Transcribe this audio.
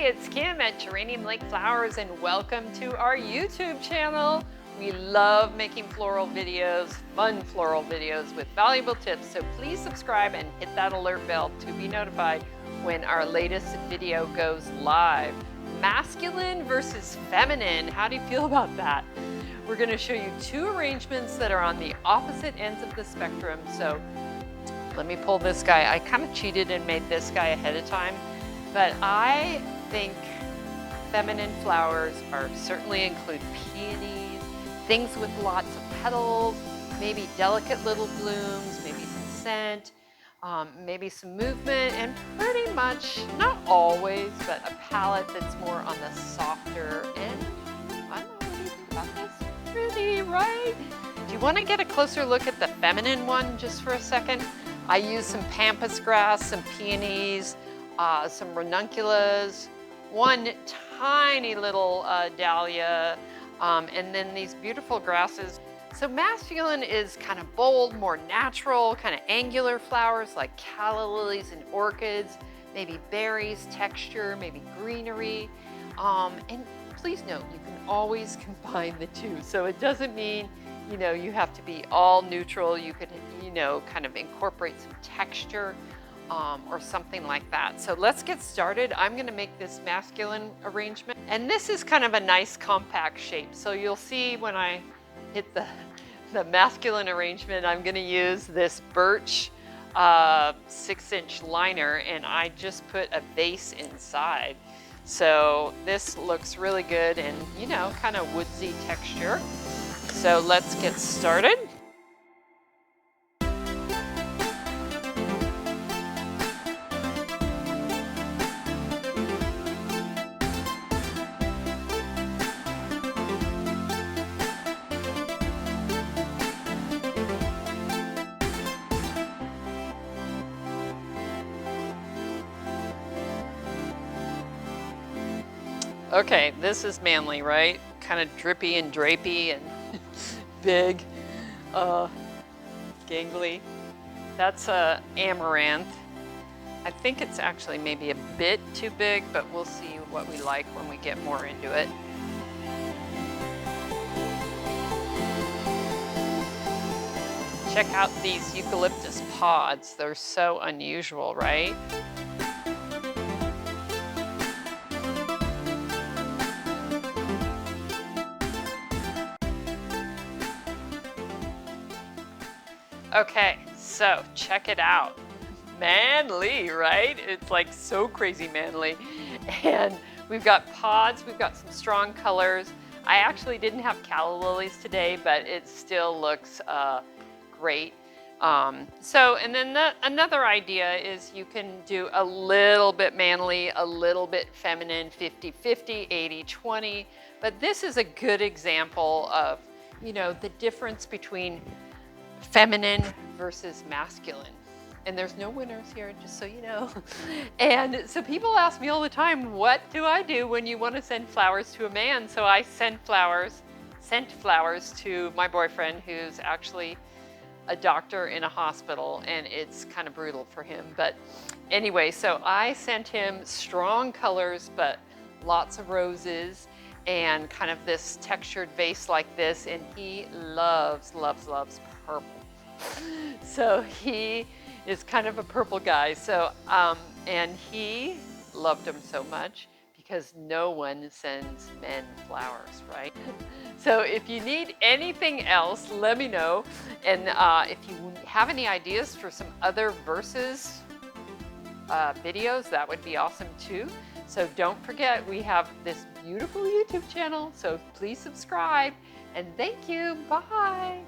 it's Kim at Geranium Lake Flowers and welcome to our YouTube channel. We love making floral videos, fun floral videos with valuable tips, so please subscribe and hit that alert bell to be notified when our latest video goes live. Masculine versus feminine, how do you feel about that? We're going to show you two arrangements that are on the opposite ends of the spectrum. So let me pull this guy. I kind of cheated and made this guy ahead of time, but I think feminine flowers are certainly include peonies, things with lots of petals, maybe delicate little blooms, maybe some scent, maybe some movement, and pretty much, not always, but a palette that's more on the softer end. I don't know, what do you think about this? Pretty, right? Do you want to get a closer look at the feminine one just for a second? I use some pampas grass, some peonies, some ranunculus, one tiny little dahlia, and then these beautiful grasses. So masculine is kind of bold, more natural, kind of angular flowers like calla lilies and orchids, maybe berries, texture, maybe greenery. And please note, you can always combine the two. So it doesn't mean, you have to be all neutral. You could, kind of incorporate some texture or something like that. So let's get started. I'm going to make this masculine arrangement. And this is kind of a nice compact shape. So you'll see when I hit the masculine arrangement, I'm going to use this birch 6-inch liner, and I just put a vase inside. So this looks really good and, kind of woodsy texture. So let's get started. Okay, this is manly, right? Kind of drippy and drapey and big, gangly. That's amaranth. I think it's actually maybe a bit too big, but we'll see what we like when we get more into it. Check out these eucalyptus pods. They're so unusual, right? Okay, so check it out. Manly, right? It's like so crazy manly. And we've got pods, we've got some strong colors. I actually didn't have calla lilies today, but it still looks great. And then another idea is you can do a little bit manly, a little bit feminine, 50-50, 80-20. But this is a good example of, the difference between feminine versus masculine. And there's no winners here, just so you know. And so people ask me all the time, what do I do when you want to send flowers to a man? So I sent flowers to my boyfriend, who's actually a doctor in a hospital, and it's kind of brutal for him. But anyway, so I sent him strong colors, but lots of roses and kind of this textured vase like this, and he loves purple. So he is kind of a purple guy. So, and he loved them so much because no one sends men flowers, right? So if you need anything else, let me know. And if you have any ideas for some other verses videos, that would be awesome too. So don't forget, we have this beautiful YouTube channel. So please subscribe, and thank you. Bye.